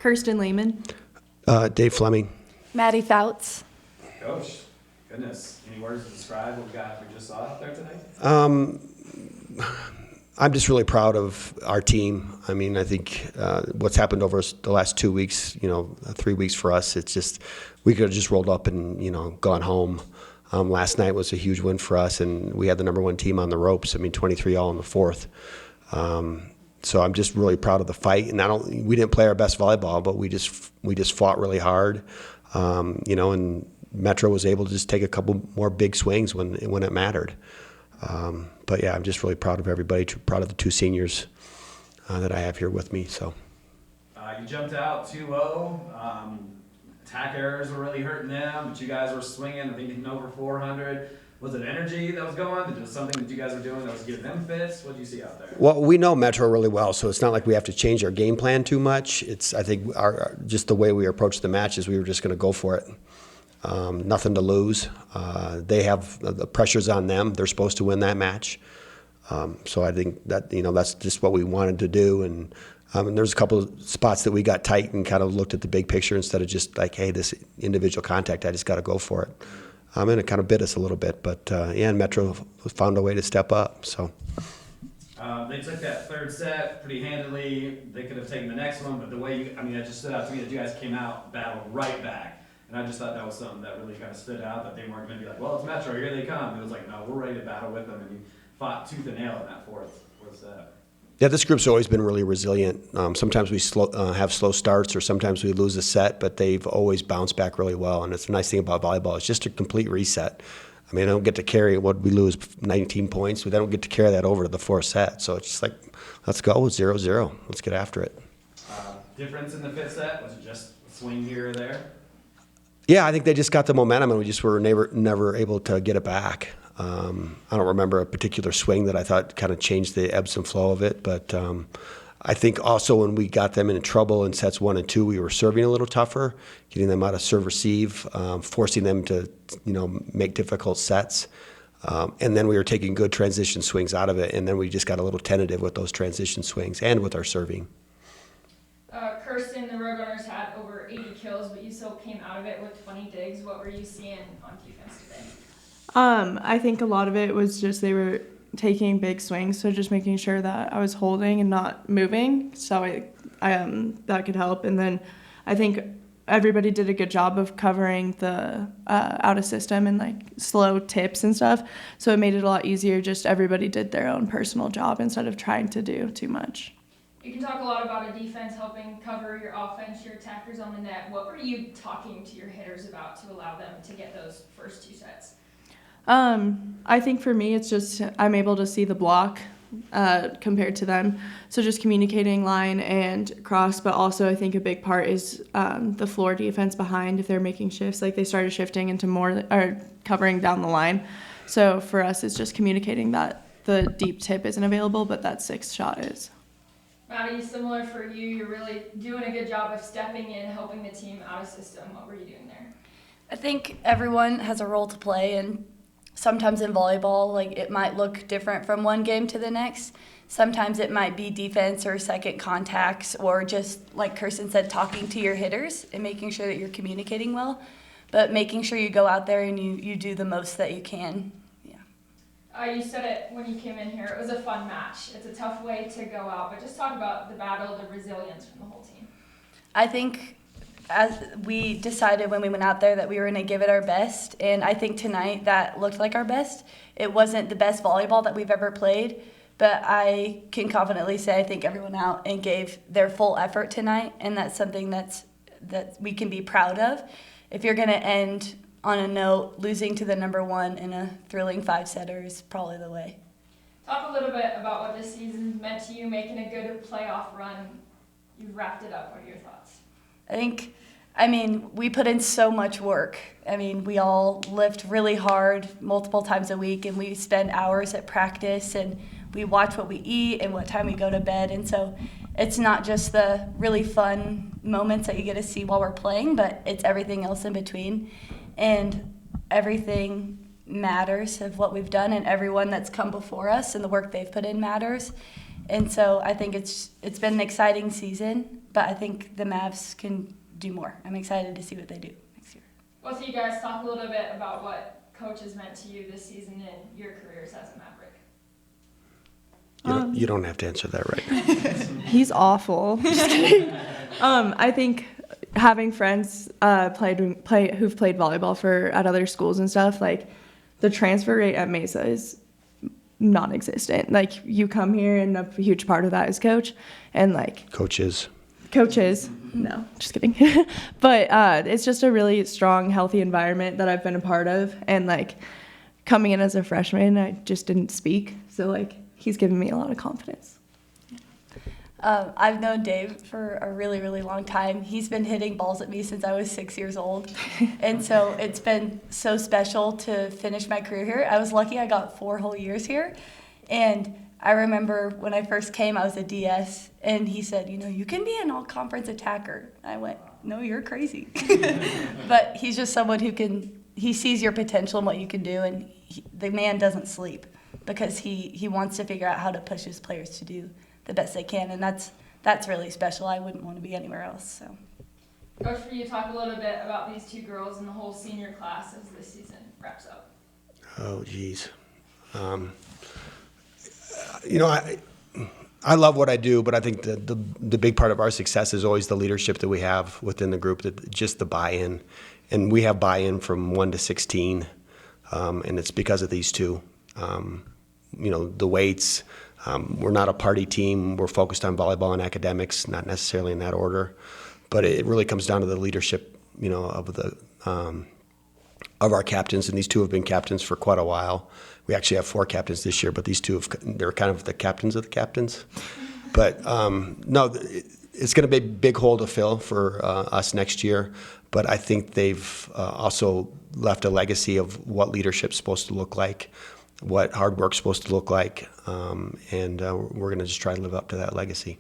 Kerstin Layman. Dave Fleming. Maddi Foutz. Coach, goodness, any words to describe what we just saw out there today? I'm just really proud of our team. I mean, I think what's happened over the last 2 weeks, 3 weeks for us, it's just we could have just rolled up and, gone home. Last night was a huge win for us, and we had the number one team on the ropes. I mean, 23 all in the fourth. So I'm just really proud of the fight. And we didn't play our best volleyball, but we just fought really hard. And Metro was able to just take a couple more big swings when it mattered. But yeah, I'm just really proud of everybody. Proud of the two seniors that I have here with me. So you jumped out 2-0. Attack errors were really hurting them, but you guys were swinging. I think hitting over 400. Was it energy that was going? Was it something that you guys were doing that was giving them fits? What did you see out there? Well, we know Metro really well, so it's not like we have to change our game plan too much. I think just the way we approached the match is we were just going to go for it. Nothing to lose. They have the pressure's on them. They're supposed to win that match. So I think that that's just what we wanted to do. And there's a couple of spots that we got tight and kind of looked at the big picture instead of just like, hey, this individual contact, I just got to go for it. And it kind of bit us a little bit, but and Metro found a way to step up. So they took that third set pretty handily. They could have taken the next one, but the way it just stood out to me that you guys came out, battled right back. And I just thought that was something that really kind of stood out, that they weren't going to be like, well, it's Metro, here they come. It was like, no, we're ready to battle with them, and you fought tooth and nail in that fourth set. Yeah, this group's always been really resilient. Sometimes we have slow starts, or sometimes we lose a set, but they've always bounced back really well. And it's a nice thing about volleyball. It's just a complete reset. I mean, I don't get to carry what we lose 19 points, but I don't get to carry that over to the fourth set. So it's just like, let's go, 0-0. Let's get after it. Difference in the fifth set? Was it just a swing here or there? Yeah, I think they just got the momentum, and we just were never able to get it back. I don't remember a particular swing that I thought kind of changed the ebbs and flow of it, but I think also when we got them in trouble in sets 1 and 2, we were serving a little tougher, getting them out of serve-receive, forcing them to make difficult sets, and then we were taking good transition swings out of it, and then we just got a little tentative with those transition swings and with our serving. Kerstin, the Roadrunners had over 80 kills, but you still came out of it with 20 digs. What were you seeing on defense today? I think a lot of it was just they were taking big swings, so just making sure that I was holding and not moving, so that could help. And then I think everybody did a good job of covering the out of system and like slow tips and stuff, so it made it a lot easier. Just everybody did their own personal job instead of trying to do too much. You can talk a lot about a defense helping cover your offense, your attackers on the net. What were you talking to your hitters about to allow them to get those first 2 sets? I think for me, it's just I'm able to see the block compared to them. So just communicating line and cross, but also I think a big part is the floor defense behind if they're making shifts. Like they started shifting into more or covering down the line. So for us, it's just communicating that the deep tip isn't available, but that 6th shot is. Maddi, similar for you, you're really doing a good job of stepping in, helping the team out of system. What were you doing there? I think everyone has a role to play, and sometimes in volleyball, like it might look different from one game to the next. Sometimes it might be defense or second contacts, or just like Kerstin said, talking to your hitters and making sure that you're communicating well, but making sure you go out there and you do the most that you can. You said it when you came in here. It was a fun match. It's a tough way to go out, but just talk about the battle, the resilience from the whole team. I think as we decided when we went out there that we were going to give it our best, and I think tonight that looked like our best. It wasn't the best volleyball that we've ever played, but I can confidently say I think everyone out and gave their full effort tonight, and that's something that we can be proud of. If you're going to end on a note, losing to the number 1 in a thrilling 5-setter is probably the way. Talk a little bit about what this season meant to you, making a good playoff run. You've wrapped it up. What are your thoughts? We put in so much work. We all lift really hard multiple times a week, and we spend hours at practice, and we watch what we eat and what time we go to bed. And so it's not just the really fun moments that you get to see while we're playing, but it's everything else in between. And everything matters of what we've done, and everyone that's come before us and the work they've put in matters. And so I think it's been an exciting season, but I think the Mavs can do more. I'm excited to see what they do next year. Both of you guys talk a little bit about what coach has meant to you this season in your careers as a Maverick. You don't have to answer that right now. He's awful. Just kidding. I think having friends who've played volleyball at other schools and stuff, like the transfer rate at Mesa is non-existent. Like you come here and a huge part of that is coach and like Coaches. No, just kidding. But it's just a really strong, healthy environment that I've been a part of. And like coming in as a freshman, I just didn't speak. So like he's given me a lot of confidence. I've known Dave for a really, really long time. He's been hitting balls at me since I was 6 years old. And so it's been so special to finish my career here. I was lucky I got 4 whole years here. And I remember when I first came, I was a DS, and he said, you can be an all-conference attacker. I went, no, you're crazy. But he's just someone he sees your potential and what you can do, and the man doesn't sleep because he wants to figure out how to push his players to do the best they can, and that's really special. I wouldn't want to be anywhere else. So, Coach, for you, talk a little bit about these 2 girls and the whole senior class as this season wraps up. Oh, geez. I love what I do, but I think the big part of our success is always the leadership that we have within the group, just the buy-in. And we have buy-in from 1 to 16, and it's because of these 2. The weights. We're not a party team. We're focused on volleyball and academics, not necessarily in that order. But it really comes down to the leadership, of our captains, and these 2 have been captains for quite a while. We actually have 4 captains this year, but these 2 they're kind of the captains of the captains. But no, it's going to be a big hole to fill for us next year. But I think they've also left a legacy of what leadership's supposed to look like, what hard work's supposed to look like, and we're going to just try to live up to that legacy.